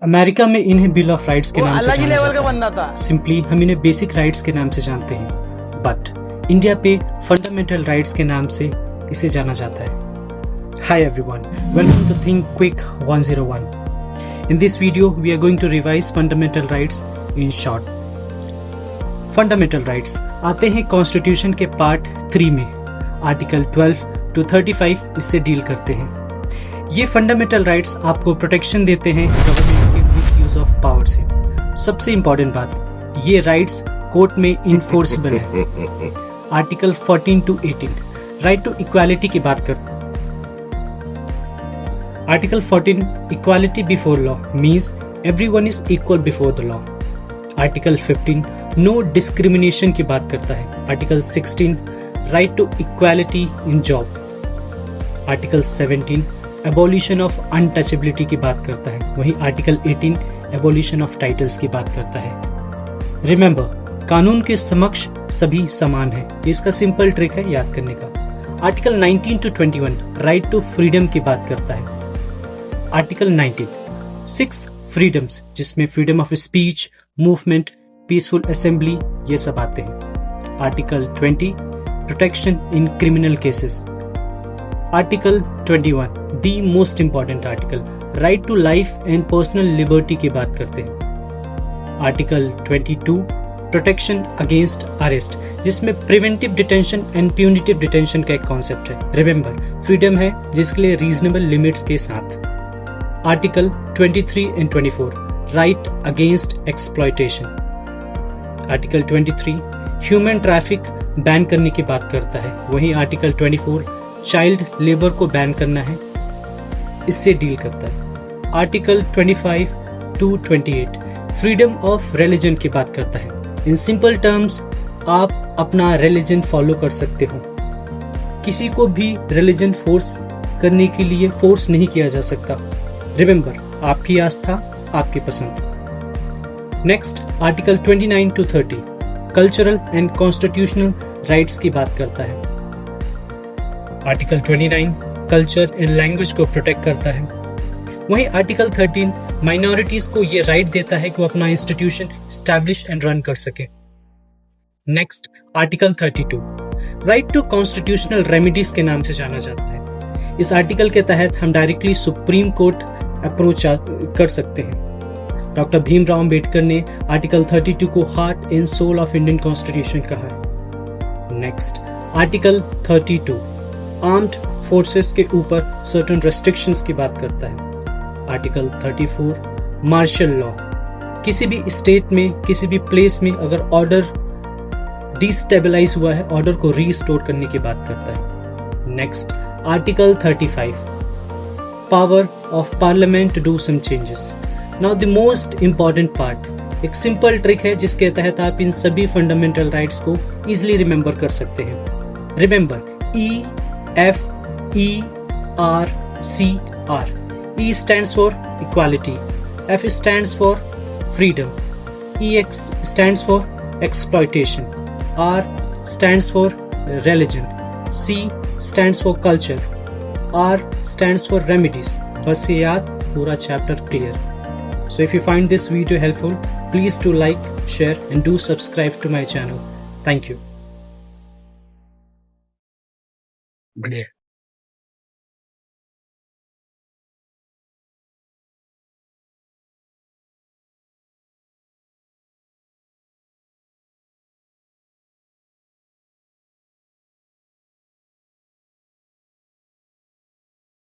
America में इन्हें bill of rights के वो नाम से अलग ही जाना लेवल का जाता बंदा था। है। सिंपली हम इन्हें बेसिक राइट्स के नाम से जानते हैं, बट इंडिया पे फंडामेंटल राइट्स के नाम से इसे जाना जाता है। Hi everyone, welcome to Think Quick 101. In this video, we are going to revise fundamental rights in short. Fundamental rights आते हैं कॉन्स्टिट्यूशन के पार्ट 3 में, आर्टिकल 12 to 35 इससे डील करते हैं। ये फंडामेंटल राइट्स आपको प्रोटेक्शन देते हैं गवर्नमेंट के मिसयूज ऑफ पावर से। सबसे इंपॉर्टेंट बात, ये राइट्स कोर्ट में इनफोर्सेबल है। Article 14 to 18 right to equality की बात करते हैं। Article 14 equality before law means everyone is equal before the law. Article 15 no discrimination की बात करता है। Article 16 right to equality in job. Article 17 abolition of untouchability की बात करता है। वहीं आर्टिकल 18 एबॉलिशन ऑफ टाइटल्स की बात करता है। रिमेंबर, कानून के समक्ष सभी समान है। इसका सिंपल ट्रिक है याद करने का। Article 19 to 21 right to freedom की बात करता है। आर्टिकल 19 6 फ्रीडम्स, जिसमें freedom of speech, movement, peaceful assembly ये सब आते हैं। Article 20 protection in criminal cases. Article 21 the most important article, right to life and personal liberty की बात करते हैं। आर्टिकल 22 प्रोटेक्शन अगेंस्ट अरेस्ट, जिसमें preventive detention and punitive detention का एक कॉन्सेप्ट है। रिमेंबर, फ्रीडम है जिसके लिए रीजनेबल लिमिट्स के साथ। Article 23 and 24 right against exploitation. Article 23 human traffic ban करने की बात करता है। वहीं आर्टिकल 24 चाइल्ड लेबर को बैन करना है, इससे डील करता है। Article 25 to 28 freedom of religion की बात करता है। इन सिंपल टर्म्स, आप अपना रिलीजन फॉलो कर सकते हो। किसी को भी रिलीजन फोर्स करने के लिए फोर्स नहीं किया जा सकता। रिमेंबर, आपकी आस्था आपकी पसंद। Next article 29 to 30 cultural and constitutional rights की बात करता है। आर्टिकल 29 कल्चर एंड लैंग्वेज को प्रोटेक्ट करता है। वहीं आर्टिकल 13 माइनॉरिटीज को ये राइट देता है कि वो अपना इंस्टीट्यूशन एस्टैब्लिश एंड रन कर सके। Next article 32 right to constitutional remedies के नाम से जाना जाता है। इस आर्टिकल के तहत हम डायरेक्टली सुप्रीम कोर्ट अप्रोच कर सकते हैं। डॉक्टर भीमराव अंबेडकर ने आर्टिकल 32 को heart and soul of Indian constitution कहा है। नेक्स्ट आर्टिकल 32 आर्म्ड फोर्सेस के ऊपर सर्टेन रेस्ट्रिक्शंस की बात करता है। आर्टिकल 34 मार्शल लॉ, किसी भी स्टेट में किसी भी प्लेस में अगर ऑर्डर डिस्टेबलाइज हुआ है, ऑर्डर को रीस्टोर करने की बात करता है। Next article 35 power of parliament to do some changes. Now the most important part, एक सिंपल ट्रिक है जिसके तहत आप इन सभी फंडामेंटल राइट्स को इजीली रिमेंबर कर सकते हैं। Remember, EFERCR। E stands for equality, F stands for freedom, EX stands for exploitation, R stands for religion, C stands for culture, R stands for remedies। बस ये याद, पूरा chapter clear. So if you find this video helpful, please do like, share and do subscribe to my channel. Thank you. बढ़िया।